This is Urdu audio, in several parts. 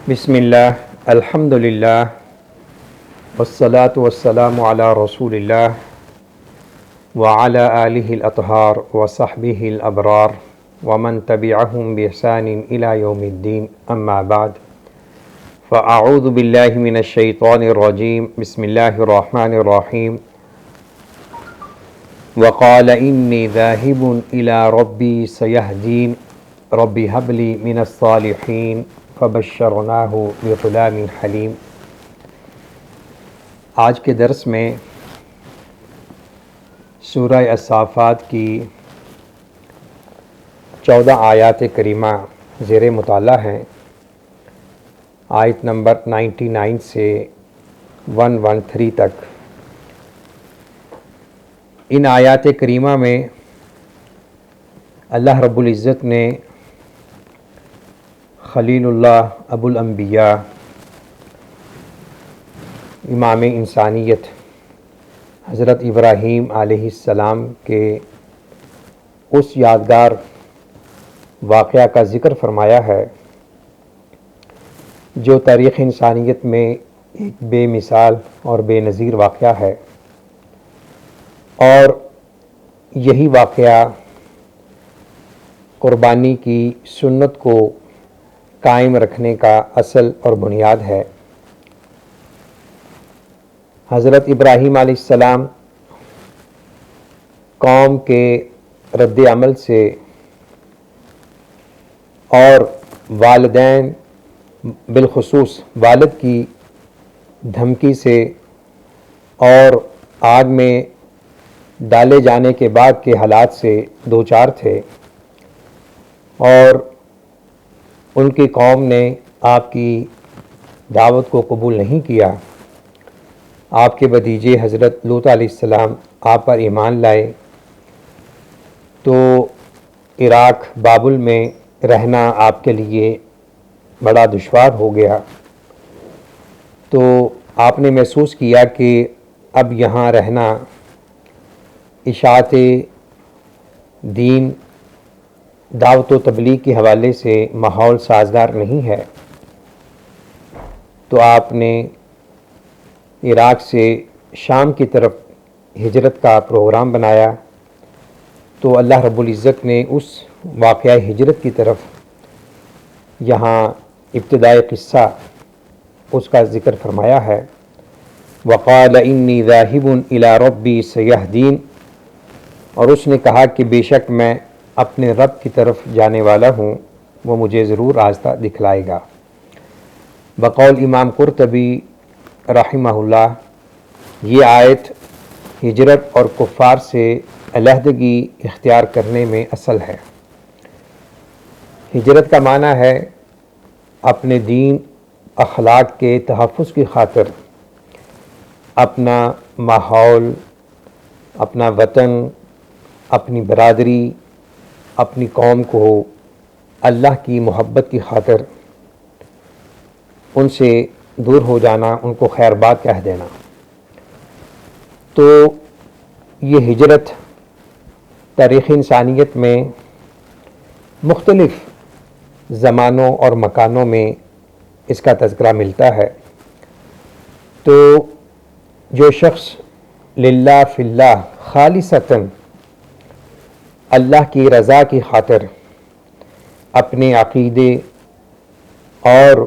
بسم اللہ الحمدللہ والصلاة والسلام علی رسول اللہ وعلی آلہ الاطہار وصحبہ الابرار ومن تبعہم بإحسان الی یوم الدین اما بعد فاعوذ باللہ من الشیطان الرجیم بسم اللہ الرحمن الرحیم وقال انی ذاہب الی ربی سیہدین رب ہب لی من الصالحین فبشرناہ بغلام حلیم۔ آج کے درس میں سورہ الصافات کی 14 آیات کریمہ زیر مطالعہ ہیں۔ آیت نمبر 99 سے 113 تک۔ ان آیات کریمہ میں اللہ رب العزت نے خلیل اللہ ابو الانبیاء امام انسانیت حضرت ابراہیم علیہ السلام کے اس یادگار واقعہ کا ذکر فرمایا ہے جو تاریخ انسانیت میں ایک بے مثال اور بے نظیر واقعہ ہے، اور یہی واقعہ قربانی کی سنت کو قائم رکھنے کا اصل اور بنیاد ہے۔ حضرت ابراہیم علیہ السلام قوم کے رد عمل سے اور والدین بالخصوص والد کی دھمکی سے اور آگ میں ڈالے جانے کے بعد کے حالات سے دوچار تھے، اور ان کی قوم نے آپ کی دعوت کو قبول نہیں کیا۔ آپ کے بھتیجے حضرت لوط علیہ السلام آپ پر ایمان لائے تو عراق بابل میں رہنا آپ کے لیے بڑا دشوار ہو گیا، تو آپ نے محسوس کیا کہ اب یہاں رہنا اشاعت دین دعوت و تبلیغ کے حوالے سے ماحول سازگار نہیں ہے، تو آپ نے عراق سے شام کی طرف ہجرت کا پروگرام بنایا۔ تو اللہ رب العزت نے اس واقعہ ہجرت کی طرف یہاں ابتدائی قصہ اس کا ذکر فرمایا ہے۔ وقال انی ذاہب الی ربی سیہدین، اور اس نے کہا کہ بے شک میں اپنے رب کی طرف جانے والا ہوں، وہ مجھے ضرور راستہ دکھلائے گا۔ بقول امام قرطبی رحمہ اللہ، یہ آیت ہجرت اور کفار سے علیحدگی اختیار کرنے میں اصل ہے۔ ہجرت کا معنی ہے اپنے دین اخلاق کے تحفظ کی خاطر اپنا ماحول، اپنا وطن، اپنی برادری، اپنی قوم کو اللہ کی محبت کی خاطر ان سے دور ہو جانا، ان کو خیر بات کہہ دینا۔ تو یہ ہجرت تاریخ انسانیت میں مختلف زمانوں اور مکانوں میں اس کا تذکرہ ملتا ہے۔ تو جو شخص للہ فی اللہ خالصتاً اللہ کی رضا کی خاطر اپنے عقیدے اور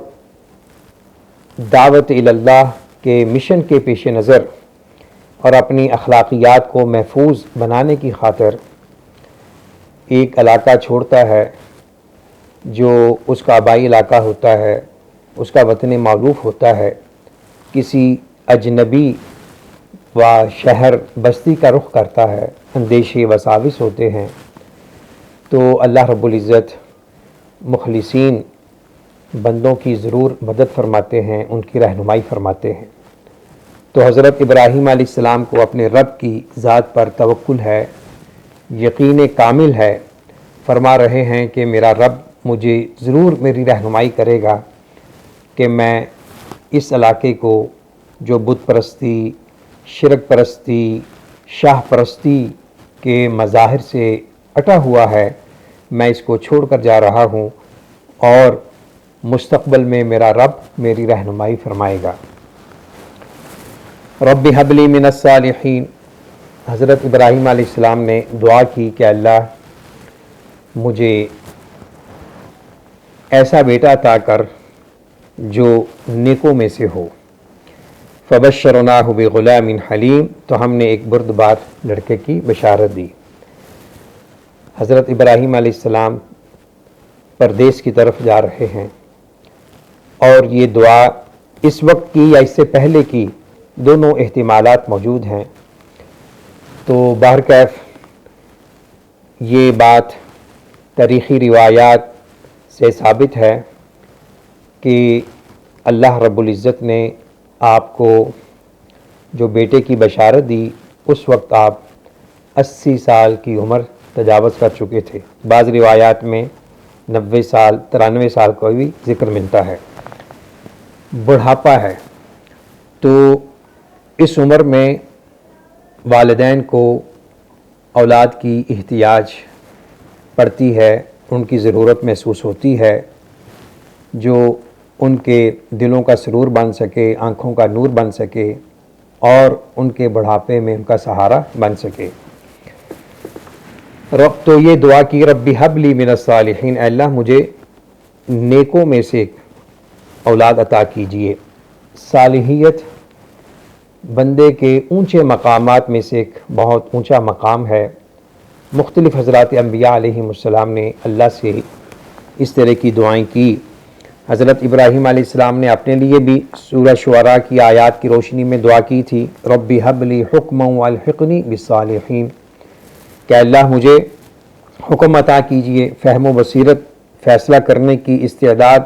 دعوت اللہ کے مشن کے پیش نظر اور اپنی اخلاقیات کو محفوظ بنانے کی خاطر ایک علاقہ چھوڑتا ہے جو اس کا آبائی علاقہ ہوتا ہے، اس کا وطن معروف ہوتا ہے، کسی اجنبی و شہر بستی کا رخ کرتا ہے، اندیشے وساوس ہوتے ہیں، تو اللہ رب العزت مخلصین بندوں کی ضرور مدد فرماتے ہیں، ان کی رہنمائی فرماتے ہیں۔ تو حضرت ابراہیم علیہ السلام کو اپنے رب کی ذات پر توکل ہے، یقین کامل ہے، فرما رہے ہیں کہ میرا رب مجھے ضرور میری رہنمائی کرے گا کہ میں اس علاقے کو جو بت پرستی، شرک پرستی، شاہ پرستی کے مظاہر سے اٹا ہوا ہے، میں اس کو چھوڑ کر جا رہا ہوں، اور مستقبل میں میرا رب میری رہنمائی فرمائے گا۔ رب هب لی من الصالحین، حضرت ابراہیم علیہ السلام نے دعا کی کہ اللہ مجھے ایسا بیٹا عطا کر جو نیکوں میں سے ہو۔ فبشرناہ بغلام حلیم، تو ہم نے ایک بردبار لڑکے کی بشارت دی۔ حضرت ابراہیم علیہ السلام پردیس کی طرف جا رہے ہیں، اور یہ دعا اس وقت کی یا اس سے پہلے کی، دونوں احتمالات موجود ہیں۔ تو بہرکیف یہ بات تاریخی روایات سے ثابت ہے کہ اللہ رب العزت نے آپ کو جو بیٹے کی بشارت دی، اس وقت آپ 80 سال کی عمر تجاوز کر چکے تھے۔ بعض روایات میں 90 سال 93 سال کا بھی ذکر ملتا ہے۔ بڑھاپا ہے، تو اس عمر میں والدین کو اولاد کی احتیاج پڑتی ہے، ان کی ضرورت محسوس ہوتی ہے، جو ان کے دلوں کا سرور بن سکے، آنکھوں کا نور بن سکے، اور ان کے بڑھاپے میں ان کا سہارا بن سکے۔ رب تو یہ دعا کی، رب ہب لی من الصالحین، اے اللہ مجھے نیکوں میں سے اولاد عطا کیجئے۔ صالحیت بندے کے اونچے مقامات میں سے ایک بہت اونچا مقام ہے۔ مختلف حضرات انبیاء علیہم السلام نے اللہ سے اس طرح کی دعائیں کی۔ حضرت ابراہیم علیہ السلام نے اپنے لیے بھی سورہ شعراء کی آیات کی روشنی میں دعا کی تھی، رب ہب لی حکما والحقنی بالصالحین، کہ اللہ مجھے حکم عطا کیجئے، فہم و بصیرت، فیصلہ کرنے کی استعداد،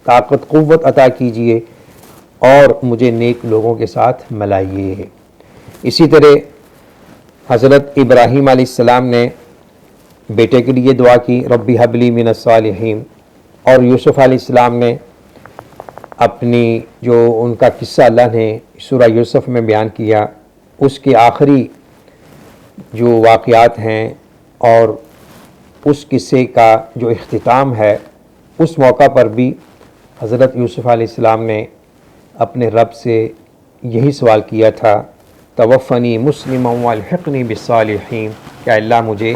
طاقت، قوت عطا کیجئے، اور مجھے نیک لوگوں کے ساتھ ملائیے۔ اسی طرح حضرت ابراہیم علیہ السلام نے بیٹے کے لیے دعا کی، رب ہب لی من الصالحین، اور یوسف علیہ السلام نے اپنی جو ان کا قصہ اللہ نے سورہ یوسف میں بیان کیا، اس کے آخری جو واقعات ہیں اور اس قصے کا جو اختتام ہے، اس موقع پر بھی حضرت یوسف علیہ السلام نے اپنے رب سے یہی سوال کیا تھا، توفنی مسلما والحقنی بالصالحین، کہ اللہ مجھے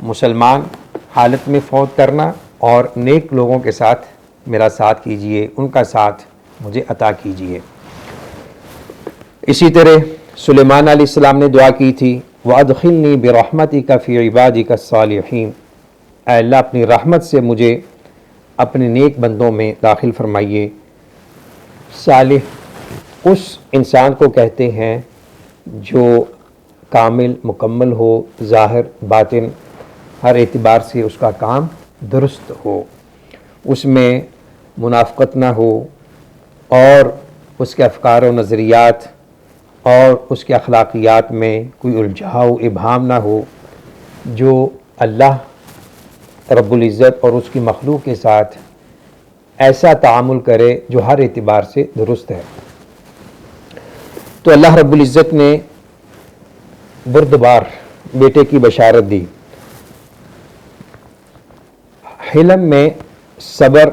مسلمان حالت میں فوت کرنا اور نیک لوگوں کے ساتھ میرا ساتھ کیجئے، ان کا ساتھ مجھے عطا کیجئے۔ اسی طرح سلیمان علیہ السلام نے دعا کی تھی، وَأَدْخِلْنِي بِرَحْمَتِكَ فِي عِبَادِكَ الصَّالِحِينَ، اے اللہ اپنی رحمت سے مجھے اپنے نیک بندوں میں داخل فرمائیے۔ صالح اس انسان کو کہتے ہیں جو کامل مکمل ہو، ظاہر باطن ہر اعتبار سے اس کا کام درست ہو، اس میں منافقت نہ ہو، اور اس کے افکار و نظریات اور اس کے اخلاقیات میں کوئی الجھاؤ ابہام نہ ہو، جو اللہ رب العزت اور اس کی مخلوق کے ساتھ ایسا تعامل کرے جو ہر اعتبار سے درست ہے۔ تو اللہ رب العزت نے بردبار بیٹے کی بشارت دی۔ حلم میں صبر،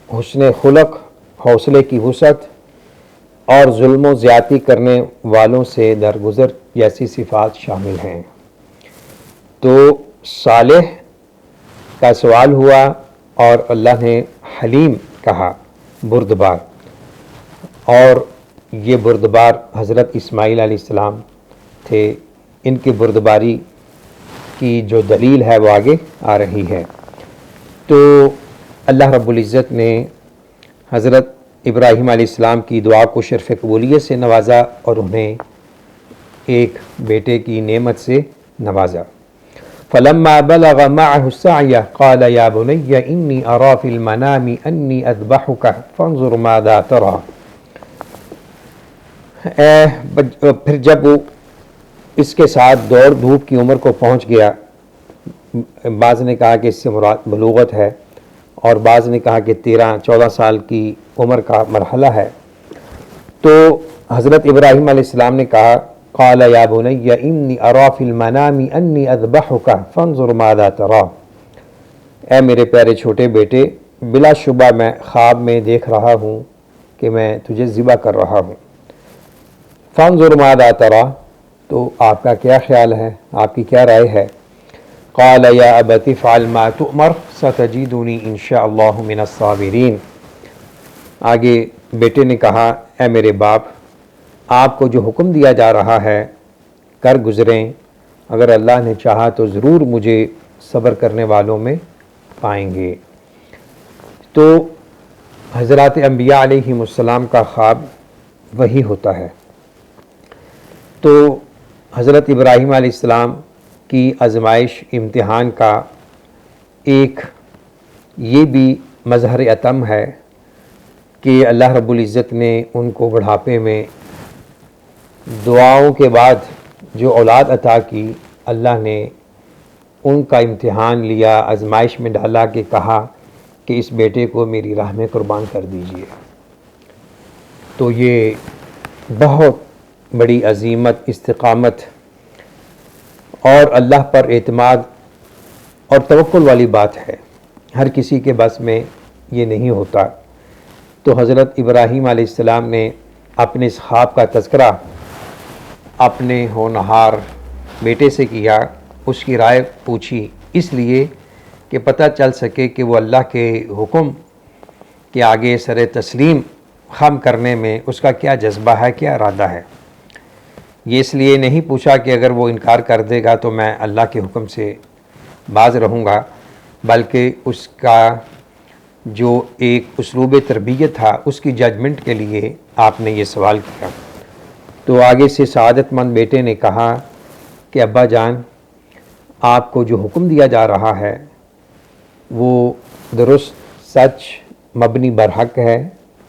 حسن خلق، حوصلے کی وسعت اور ظلم و زیادتی کرنے والوں سے درگزر جیسی صفات شامل ہیں۔ تو صالح کا سوال ہوا اور اللہ نے حلیم کہا، بردبار، اور یہ بردبار حضرت اسماعیل علیہ السلام تھے۔ ان کی بردباری کی جو دلیل ہے وہ آگے آ رہی ہے۔ تو اللہ رب العزت نے حضرت ابراہیم علیہ السلام کی دعا کو شرف قبولیت سے نوازا اور انہیں ایک بیٹے کی نعمت سے نوازا۔ فلما بلغ معه السعي قال يا بني إني أرى في المنام أني أذبحك فانظر ماذا ترى، پھر جب وہ اس کے ساتھ دوڑ دھوپ کی عمر کو پہنچ گیا، بعض نے کہا کہ اس سے مراد بلوغت ہے، اور بعض نے کہا کہ 13-14 سال کی عمر کا مرحلہ ہے، تو حضرت ابراہیم علیہ السلام نے کہا، قال یا بنی انی ارا فی المنام انی اذبحک فانظر ماذا تری، اے میرے پیارے چھوٹے بیٹے، بلا شبہ میں خواب میں دیکھ رہا ہوں کہ میں تجھے ذبح کر رہا ہوں۔ فانظر ماذا تری، تو آپ کا کیا خیال ہے، آپ کی کیا رائے ہے؟ قال یا ابت افعل ما تؤمر ستجدنی ان شاء اللہ من الصابرین۔ آگے بیٹے نے کہا، اے میرے باپ، آپ کو جو حکم دیا جا رہا ہے کر گزریں، اگر اللہ نے چاہا تو ضرور مجھے صبر کرنے والوں میں پائیں گے۔ تو حضرات انبیاء علیہم السلام کا خواب وہی ہوتا ہے۔ تو حضرت ابراہیم علیہ السلام کی آزمائش، امتحان کا ایک یہ بھی مظہر عتم ہے کہ اللہ رب العزت نے ان کو بڑھاپے میں دعاؤں کے بعد جو اولاد عطا کی، اللہ نے ان کا امتحان لیا، آزمائش میں ڈالا کہ کہا کہ اس بیٹے کو میری راہ میں قربان کر دیجئے۔ تو یہ بہت بڑی عزیمت، استقامت اور اللہ پر اعتماد اور توکل والی بات ہے، ہر کسی کے بس میں یہ نہیں ہوتا۔ تو حضرت ابراہیم علیہ السلام نے اپنے اس خواب کا تذکرہ اپنے ہونہار بیٹے سے کیا، اس کی رائے پوچھی، اس لیے کہ پتہ چل سکے کہ وہ اللہ کے حکم کے آگے سر تسلیم خم کرنے میں اس کا کیا جذبہ ہے، کیا ارادہ ہے۔ یہ اس لیے نہیں پوچھا کہ اگر وہ انکار کر دے گا تو میں اللہ کے حکم سے باز رہوں گا، بلکہ اس کا جو ایک اسلوب تربیت تھا اس کی ججمنٹ کے لیے آپ نے یہ سوال کیا۔ تو آگے سے سعادت مند بیٹے نے کہا کہ ابا جان، آپ کو جو حکم دیا جا رہا ہے وہ درست، سچ، مبنی برحق ہے،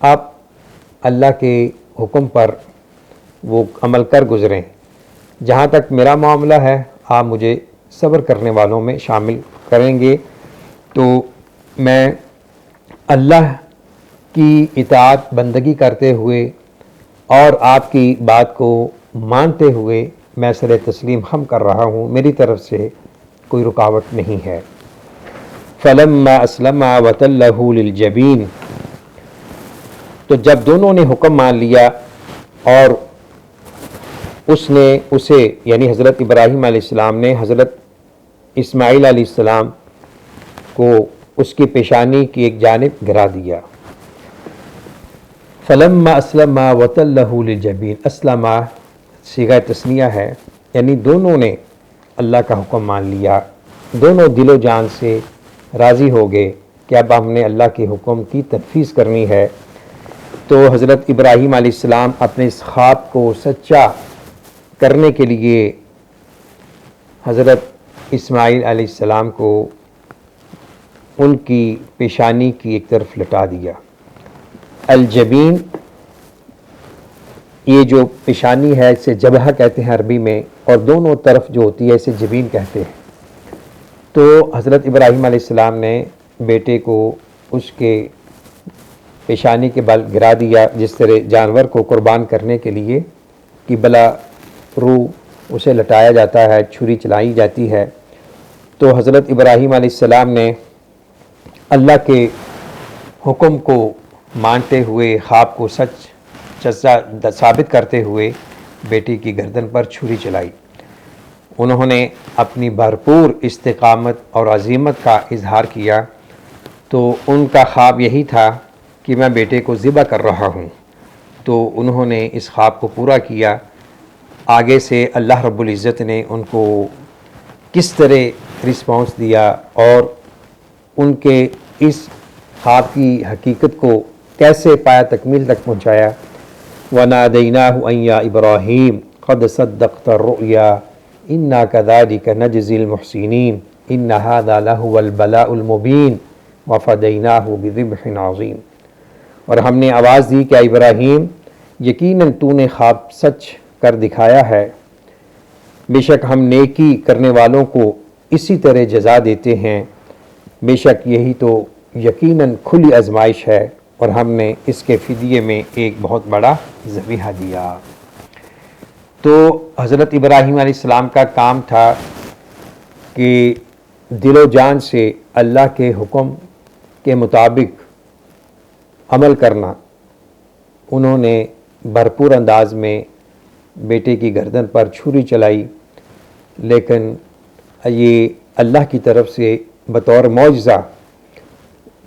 آپ اللہ کے حکم پر وہ عمل کر گزریں۔ جہاں تک میرا معاملہ ہے، آپ مجھے صبر کرنے والوں میں شامل کریں گے تو میں اللہ کی اطاعت بندگی کرتے ہوئے اور آپ کی بات کو مانتے ہوئے میں سر تسلیم خم کر رہا ہوں، میری طرف سے کوئی رکاوٹ نہیں ہے۔ فلما اسلم وتلہ للجبین، تو جب دونوں نے حکم مان لیا اور اس نے اسے یعنی حضرت ابراہیم علیہ السلام نے حضرت اسماعیل علیہ السلام کو اس کی پیشانی کی ایک جانب گرا دیا۔ فلما اسلم وتلہ للجبین، اسلم صیغہ تثنیہ ہے، یعنی دونوں نے اللہ کا حکم مان لیا، دونوں دل و جان سے راضی ہو گئے کہ اب ہم نے اللہ کے حکم کی تنفیذ کرنی ہے۔ تو حضرت ابراہیم علیہ السلام اپنے اس خواب کو سچا کرنے کے لیے حضرت اسماعیل علیہ السلام کو ان کی پیشانی کی ایک طرف لٹا دیا۔ الجبین، یہ جو پیشانی ہے اسے جبہہ کہتے ہیں عربی میں، اور دونوں طرف جو ہوتی ہے اسے جبین کہتے ہیں۔ تو حضرت ابراہیم علیہ السلام نے بیٹے کو اس کے پیشانی کے بل گرا دیا، جس طرح جانور کو قربان کرنے کے لیے کہ بلا روح اسے لٹایا جاتا ہے، چھری چلائی جاتی ہے۔ تو حضرت ابراہیم علیہ السلام نے اللہ کے حکم کو مانتے ہوئے، خواب کو سچ ثابت کرتے ہوئے بیٹی کی گردن پر چھری چلائی۔ انہوں نے اپنی بھرپور استقامت اور عزیمت کا اظہار کیا۔ تو ان کا خواب یہی تھا کہ میں بیٹے کو ذبح کر رہا ہوں، تو انہوں نے اس خواب کو پورا کیا۔ آگے سے اللہ رب العزت نے ان کو کس طرح رسپانس دیا اور ان کے اس خواب کی حقیقت کو کیسے پایا تکمیل تک پہنچایا۔ وَنَادَيْنَاهُ أَن يَا إِبْرَاهِيمُ قَدْ صَدَّقْتَ الرُّؤْيَا إِنَّا كَذَلِكَ نَجْزِي الْمُحْسِنِينَ إِنَّ هَذَا لَهُوَ الْبَلَاءُ الْمُبِينُ وَفَدَيْنَاهُ بِذِبْحٍ عَظِيمٍ، اور ہم نے آواز دی کہ ابراہیم، یقیناً تو نے خواب سچ کر دکھایا ہے، بے شک ہم نیکی کرنے والوں کو اسی طرح جزا دیتے ہیں، بے شک یہی تو یقیناً کھلی آزمائش ہے، اور ہم نے اس کے فدیے میں ایک بہت بڑا ذبیحہ دیا۔ تو حضرت ابراہیم علیہ السلام کا کام تھا کہ دل و جان سے اللہ کے حکم کے مطابق عمل کرنا، انہوں نے بھرپور انداز میں بیٹے کی گردن پر چھری چلائی، لیکن یہ اللہ کی طرف سے بطور معجزہ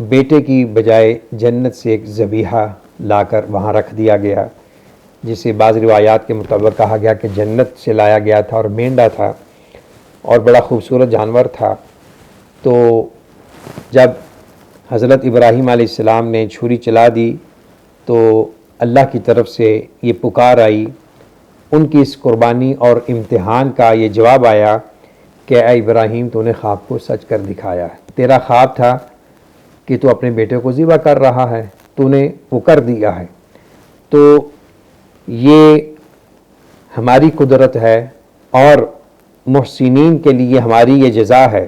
بیٹے کی بجائے جنت سے ایک ذبیحہ لا کر وہاں رکھ دیا گیا، جسے بعض روایات کے مطابق کہا گیا کہ جنت سے لایا گیا تھا اور مینڈا تھا اور بڑا خوبصورت جانور تھا۔ تو جب حضرت ابراہیم علیہ السلام نے چھری چلا دی تو اللہ کی طرف سے یہ پکار آئی، ان کی اس قربانی اور امتحان کا یہ جواب آیا کہ اے ابراہیم، تو نے خواب کو سچ کر دکھایا ہے۔ تیرا خواب تھا کہ تو اپنے بیٹے کو ذبح کر رہا ہے، تو نے وہ کر دیا ہے۔ تو یہ ہماری قدرت ہے اور محسنین کے لیے ہماری یہ جزا ہے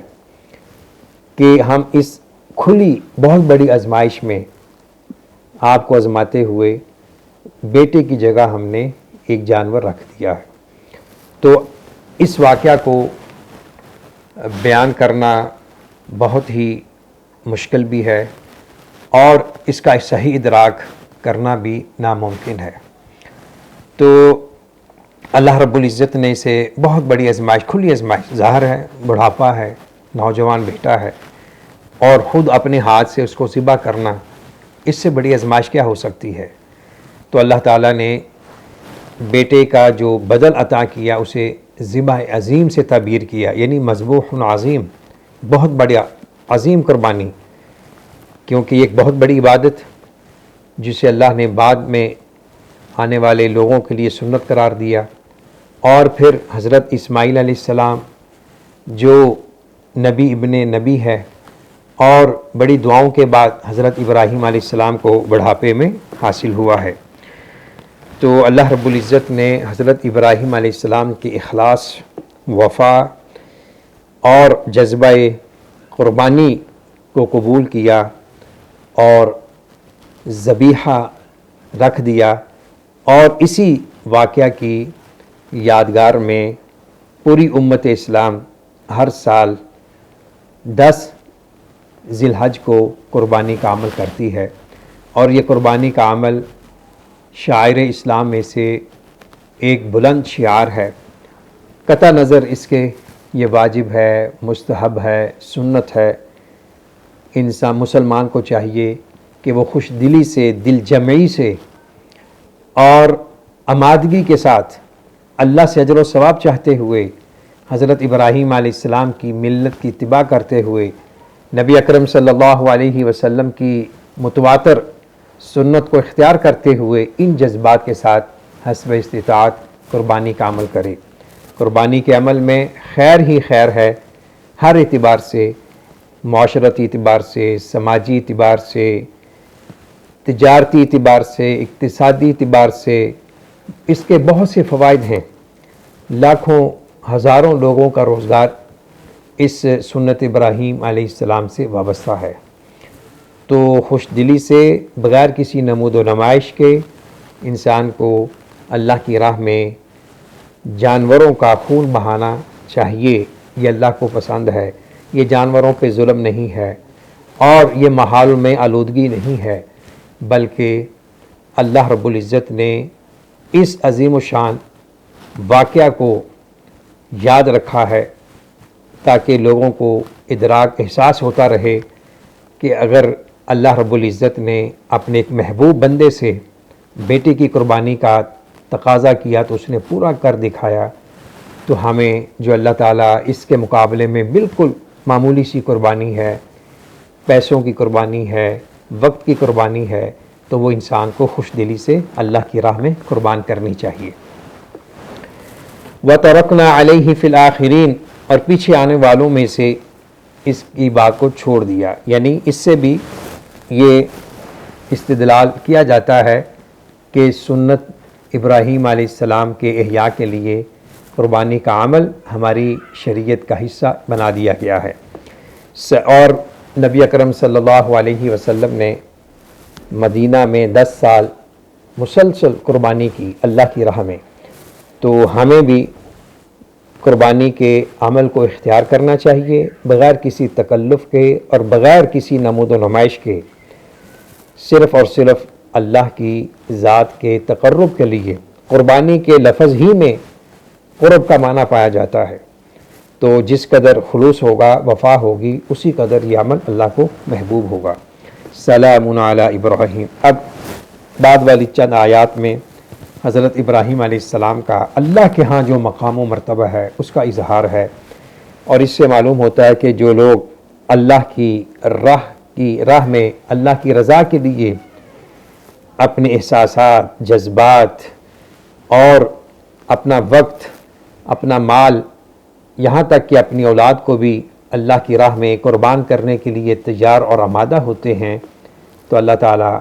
کہ ہم اس کھلی بہت بڑی آزمائش میں آپ کو آزماتے ہوئے بیٹے کی جگہ ہم نے ایک جانور رکھ دیا ہے۔ تو اس واقعہ کو بیان کرنا بہت ہی مشکل بھی ہے اور اس کا صحیح ادراک کرنا بھی ناممکن ہے۔ تو اللہ رب العزت نے اسے بہت بڑی آزمائش، کھلی آزمائش، ظاہر ہے بڑھاپا ہے، نوجوان بیٹا ہے، اور خود اپنے ہاتھ سے اس کو ذبح کرنا، اس سے بڑی آزمائش کیا ہو سکتی ہے؟ تو اللہ تعالیٰ نے بیٹے کا جو بدل عطا کیا اسے ذبح عظیم سے تعبیر کیا، یعنی مذبوح عظیم، بہت بڑا عظیم قربانی، کیونکہ یہ ایک بہت بڑی عبادت جسے اللہ نے بعد میں آنے والے لوگوں کے لیے سنت قرار دیا۔ اور پھر حضرت اسماعیل علیہ السلام جو نبی ابن نبی ہے، اور بڑی دعاؤں کے بعد حضرت ابراہیم علیہ السلام کو بڑھاپے میں حاصل ہوا ہے۔ تو اللہ رب العزت نے حضرت ابراہیم علیہ السلام کی اخلاص، وفا اور جذبہ قربانی کو قبول کیا اور ذبیحہ رکھ دیا، اور اسی واقعہ کی یادگار میں پوری امت اسلام ہر سال 10 ذی الحج کو قربانی کا عمل کرتی ہے، اور یہ قربانی کا عمل شعائر اسلام میں سے ایک بلند شعار ہے۔ قطع نظر اس کے یہ واجب ہے، مستحب ہے، سنت ہے، انسان مسلمان کو چاہیے کہ وہ خوش دلی سے، دل جمعی سے اور آمادگی کے ساتھ اللہ سے اجر و ثواب چاہتے ہوئے، حضرت ابراہیم علیہ السلام کی ملت کی اتباع کرتے ہوئے، نبی اکرم صلی اللہ علیہ وسلم کی متواتر سنت کو اختیار کرتے ہوئے ان جذبات کے ساتھ حسب استطاعت قربانی کا عمل کرے۔ قربانی کے عمل میں خیر ہی خیر ہے، ہر اعتبار سے، معاشرتی اعتبار سے، سماجی اعتبار سے، تجارتی اعتبار سے، اقتصادی اعتبار سے اس کے بہت سے فوائد ہیں۔ لاکھوں ہزاروں لوگوں کا روزگار اس سنت ابراہیم علیہ السلام سے وابستہ ہے۔ تو خوش دلی سے، بغیر کسی نمود و نمائش کے، انسان کو اللہ کی راہ میں جانوروں کا خون بہانا چاہیے۔ یہ اللہ کو پسند ہے، یہ جانوروں پہ ظلم نہیں ہے اور یہ ماحول میں آلودگی نہیں ہے، بلکہ اللہ رب العزت نے اس عظیم و شان واقعہ کو یاد رکھا ہے تاکہ لوگوں کو ادراک، احساس ہوتا رہے کہ اگر اللہ رب العزت نے اپنے ایک محبوب بندے سے بیٹے کی قربانی کا تقاضا کیا تو اس نے پورا کر دکھایا، تو ہمیں جو اللہ تعالیٰ اس کے مقابلے میں بالکل معمولی سی قربانی ہے، پیسوں کی قربانی ہے، وقت کی قربانی ہے، تو وہ انسان کو خوش دلی سے اللہ کی راہ میں قربان کرنی چاہیے۔ وَتَرَكْنَا عَلَيْهِ فِي الْآخِرِينَ، اور پیچھے آنے والوں میں سے اس کی بات کو چھوڑ دیا، یعنی اس سے بھی یہ استدلال کیا جاتا ہے کہ سنت ابراہیم علیہ السلام کے احیاء کے لیے قربانی کا عمل ہماری شریعت کا حصہ بنا دیا گیا ہے، اور نبی اکرم صلی اللہ علیہ وسلم نے مدینہ میں 10 سال مسلسل قربانی کی اللہ کی راہ میں۔ تو ہمیں بھی قربانی کے عمل کو اختیار کرنا چاہیے بغیر کسی تکلف کے اور بغیر کسی نمود و نمائش کے، صرف اور صرف اللہ کی ذات کے تقرب کے لیے۔ قربانی کے لفظ ہی میں قرب کا معنی پایا جاتا ہے، تو جس قدر خلوص ہوگا، وفا ہوگی، اسی قدر یہ عمل اللہ کو محبوب ہوگا۔ سلام علی ابراہیم۔ اب بعد والی چند آیات میں حضرت ابراہیم علیہ السلام کا اللہ کے ہاں جو مقام و مرتبہ ہے اس کا اظہار ہے، اور اس سے معلوم ہوتا ہے کہ جو لوگ اللہ کی راہ میں اللہ کی رضا کے لیے اپنے احساسات، جذبات اور اپنا وقت، اپنا مال، یہاں تک کہ اپنی اولاد کو بھی اللہ کی راہ میں قربان کرنے کے لیے تیار اور آمادہ ہوتے ہیں، تو اللہ تعالیٰ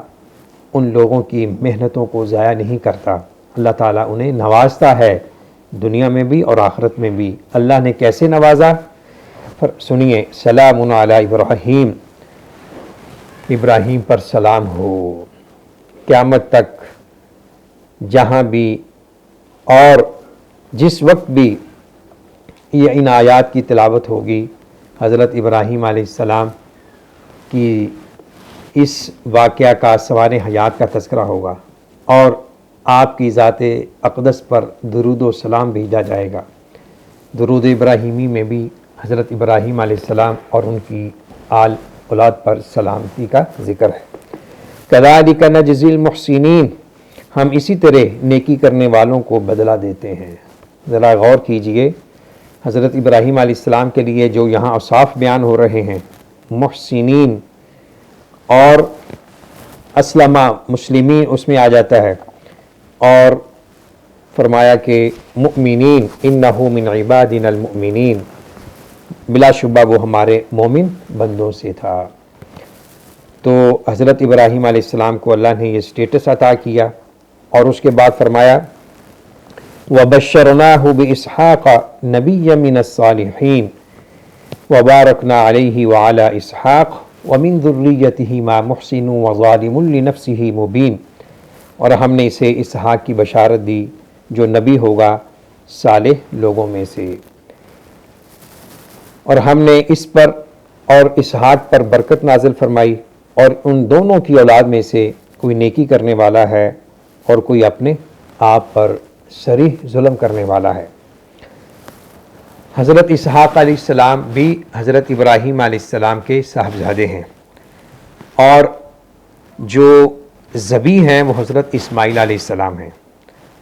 ان لوگوں کی محنتوں کو ضائع نہیں کرتا۔ اللہ تعالیٰ انہیں نوازتا ہے دنیا میں بھی اور آخرت میں بھی۔ اللہ نے کیسے نوازا؟ سنیے، سلام علی ابراہیم، ابراہیم پر سلام ہو، قیامت تک جہاں بھی اور جس وقت بھی یہ ان آیات کی تلاوت ہوگی، حضرت ابراہیم علیہ السلام کی اس واقعہ کا سوار حیات کا تذکرہ ہوگا، اور آپ کی ذات اقدس پر درود و سلام بھیجا جائے گا۔ درود ابراہیمی میں بھی حضرت ابراہیم علیہ السلام اور ان کی آل اولاد پر سلامتی کا ذکر ہے۔ کذالک نجزی المحسنین، ہم اسی طرح نیکی کرنے والوں کو بدلہ دیتے ہیں۔ ذرا غور کیجئے، حضرت ابراہیم علیہ السلام کے لیے جو یہاں اوصاف بیان ہو رہے ہیں، محسنین اور اسلمہ مسلمین اس میں آ جاتا ہے، اور فرمایا کہ مؤمنین انہو من عبادنا المؤمنین، بلا شبہ وہ ہمارے مومن بندوں سے تھا۔ تو حضرت ابراہیم علیہ السلام کو اللہ نے یہ سٹیٹس عطا کیا، اور اس کے بعد فرمایا وَبَشَّرْنَاهُ بِإِسْحَاقَ نَبِيًّا مِّنَ الصَّالِحِينَ وَبَارَكْنَا عَلَيْهِ وَعَلَى إِسْحَاقَ وَمِن ذُرِّيَّتِهِمَا مُحْسِنٌ وَظَالِمٌ لِنَفْسِهِ مُبِينٌ، اور ہم نے اسے اسحاق کی بشارت دی جو نبی ہوگا صالح لوگوں میں سے، اور ہم نے اس پر اور اسحاق پر برکت نازل فرمائی، اور ان دونوں کی اولاد میں سے کوئی نیکی کرنے والا ہے اور کوئی اپنے آپ پر صریح ظلم کرنے والا ہے۔ حضرت اسحاق علیہ السلام بھی حضرت ابراہیم علیہ السلام کے صاحبزادے ہیں، اور جو ذبیح ہیں وہ حضرت اسماعیل علیہ السلام ہیں۔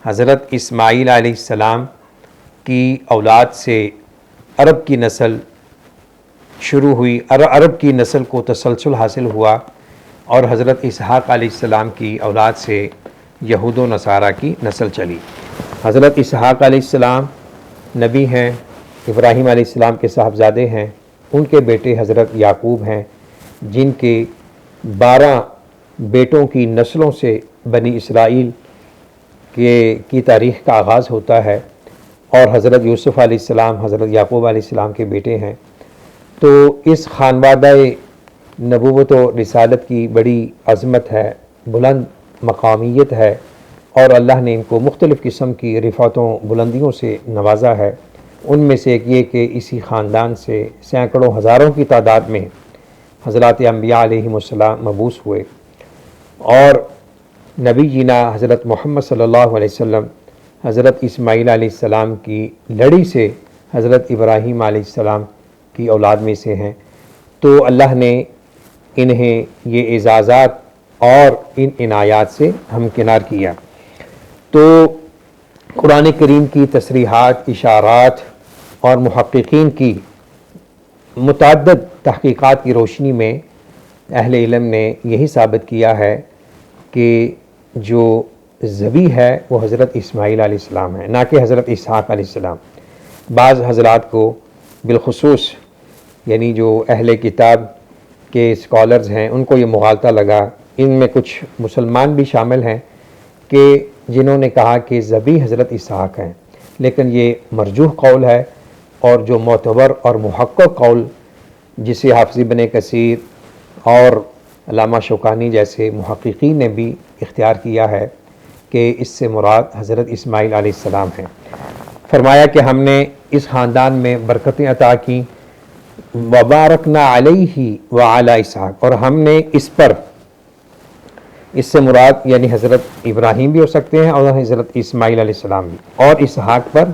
حضرت اسماعیل علیہ السلام کی اولاد سے عرب کی نسل شروع ہوئی، عرب کی نسل کو تسلسل حاصل ہوا، اور حضرت اسحاق علیہ السلام کی اولاد سے یہود و نصارہ کی نسل چلی۔ حضرت اسحاق علیہ السلام نبی ہیں، ابراہیم علیہ السلام کے صاحبزادے ہیں، ان کے بیٹے حضرت یعقوب ہیں، جن کے 12 بیٹوں کی نسلوں سے بنی اسرائیل کی تاریخ کا آغاز ہوتا ہے، اور حضرت یوسف علیہ السلام حضرت یعقوب علیہ السلام کے بیٹے ہیں۔ تو اس خانوادہ نبوت و رسالت کی بڑی عظمت ہے، بلند مقامیت ہے، اور اللہ نے ان کو مختلف قسم کی رفعتوں بلندیوں سے نوازا ہے۔ ان میں سے ایک یہ کہ اسی خاندان سے سینکڑوں ہزاروں کی تعداد میں حضرات انبیاء علیہم السلام مبعوث ہوئے، اور نبی جینا حضرت محمد صلی اللہ علیہ وسلم حضرت اسماعیل علیہ السلام کی لڑی سے حضرت ابراہیم علیہ السلام کی اولاد میں سے ہیں۔ تو اللہ نے انہیں یہ اعزازات اور ان عنایات سے ہمکنار کیا۔ تو قرآن کریم کی تصریحات، اشارات اور محققین کی متعدد تحقیقات کی روشنی میں اہل علم نے یہی ثابت کیا ہے کہ جو ذبیح ہے وہ حضرت اسماعیل علیہ السلام ہے، نہ کہ حضرت اسحاق علیہ السلام۔ بعض حضرات کو بالخصوص یعنی جو اہل کتاب کے اسکالرز ہیں ان کو یہ مغالطہ لگا، ان میں کچھ مسلمان بھی شامل ہیں، کہ جنہوں نے کہا کہ ذبیح حضرت اسحاق ہیں، لیکن یہ مرجوح قول ہے، اور جو معتبر اور محقق قول جسے حافظ ابن کثیر اور علامہ شوکانی جیسے محققین نے بھی اختیار کیا ہے کہ اس سے مراد حضرت اسماعیل علیہ السلام ہیں۔ فرمایا کہ ہم نے اس خاندان میں برکتیں عطا کی، وبارکنا علیہ وعلی اسحاق، اور ہم نے اس پر، اس سے مراد یعنی حضرت ابراہیم بھی ہو سکتے ہیں اور حضرت اسماعیل علیہ السلام بھی، اور اسحاق پر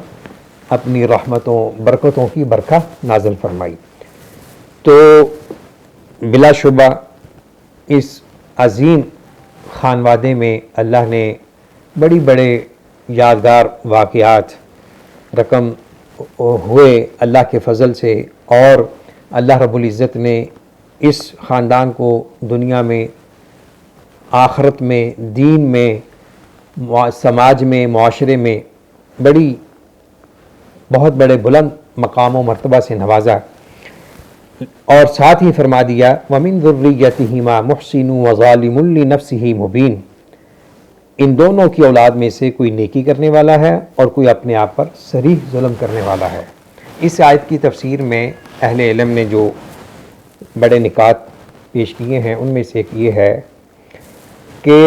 اپنی رحمتوں برکتوں کی برکت نازل فرمائی۔ تو بلا شبہ اس عظیم خانوادے میں اللہ نے بڑے بڑے یادگار واقعات رقم ہوئے اللہ کے فضل سے، اور اللہ رب العزت نے اس خاندان کو دنیا میں، آخرت میں، دین میں، سماج میں، معاشرے میں بہت بڑے بلند مقام و مرتبہ سے نوازا، اور ساتھ ہی فرما دیا وَمِن ذُرِّيَّتِهِمَا مُحْسِنٌ وَظَالِمٌ لِنَفْسِهِ مُبِينٌ، ان دونوں کی اولاد میں سے کوئی نیکی کرنے والا ہے اور کوئی اپنے آپ پر صریح ظلم کرنے والا ہے۔ اس آیت کی تفسیر میں اہل علم نے جو بڑے نکات پیش کیے ہیں ان میں سے ایک یہ ہے کہ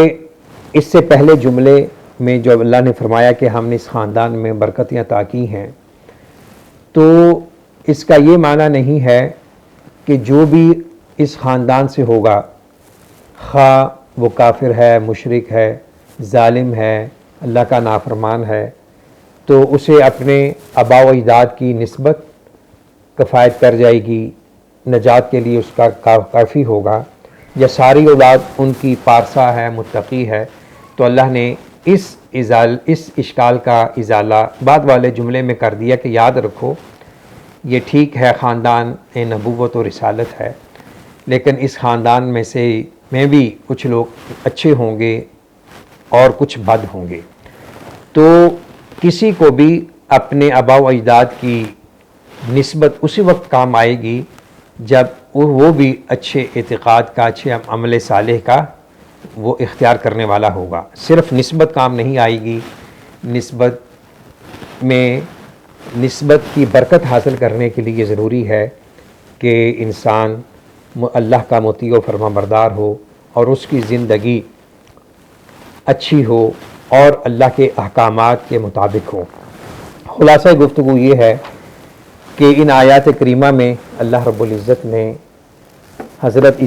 اس سے پہلے جملے میں جو اللہ نے فرمایا کہ ہم نے اس خاندان میں برکتیں عطا کی ہیں، تو اس کا یہ معنی نہیں ہے کہ جو بھی اس خاندان سے ہوگا، خواہ وہ کافر ہے، مشرک ہے، ظالم ہے، اللہ کا نافرمان ہے، تو اسے اپنے آباء و اجداد کی نسبت کفایت کر جائے گی، نجات کے لیے اس کا کافی ہوگا، یا ساری اولاد ان کی پارسا ہے، متقی ہے، تو اللہ نے اس اشکال کا ازالہ بعد والے جملے میں کر دیا کہ یاد رکھو یہ ٹھیک ہے خاندان نبوت و رسالت ہے، لیکن اس خاندان میں بھی کچھ لوگ اچھے ہوں گے اور کچھ بد ہوں گے، تو کسی کو بھی اپنے آباء و اجداد کی نسبت اسی وقت کام آئے گی جب وہ بھی اچھے اعتقاد کا، اچھے عمل صالح کا وہ اختیار کرنے والا ہوگا۔ صرف نسبت کام نہیں آئے گی، نسبت کی برکت حاصل کرنے کے لیے ضروری ہے کہ انسان اللہ کا مطیع و فرما بردار ہو اور اس کی زندگی اچھی ہو اور اللہ کے احکامات کے مطابق ہو۔ خلاصہ گفتگو یہ ہے کہ ان آیات کریمہ میں اللہ رب العزت نے حضرت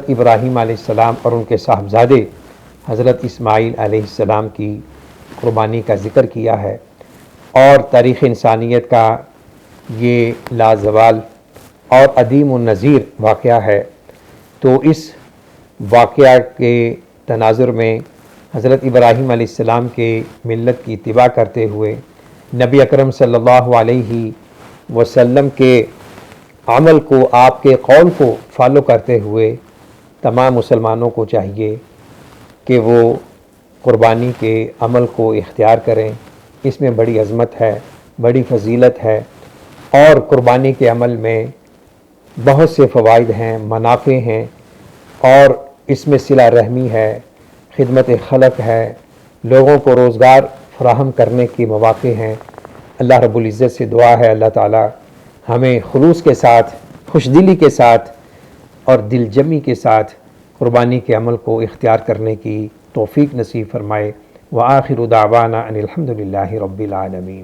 ابراہیم علیہ السلام اور ان کے صاحبزادے حضرت اسماعیل علیہ السلام کی قربانی کا ذکر کیا ہے، اور تاریخ انسانیت کا یہ لازوال اور عدیم النظیر واقعہ ہے۔ تو اس واقعہ کے تناظر میں حضرت ابراہیم علیہ السلام کے ملت کی اتباع کرتے ہوئے نبی اکرم صلی اللہ علیہ وسلم کے عمل کو، آپ کے قول کو فالو کرتے ہوئے تمام مسلمانوں کو چاہیے کہ وہ قربانی کے عمل کو اختیار کریں۔ اس میں بڑی عظمت ہے، بڑی فضیلت ہے، اور قربانی کے عمل میں بہت سے فوائد ہیں، منافع ہیں، اور اس میں صلہ رحمی ہے، خدمت خلق ہے، لوگوں کو روزگار فراہم کرنے کے مواقع ہیں۔ اللہ رب العزت سے دعا ہے اللہ تعالی ہمیں خلوص کے ساتھ، خوش دلی کے ساتھ اور دل جمی کے ساتھ قربانی کے عمل کو اختیار کرنے کی توفیق نصیب فرمائے۔ وآخر دعوانا ان الحمد للہ رب العالمین۔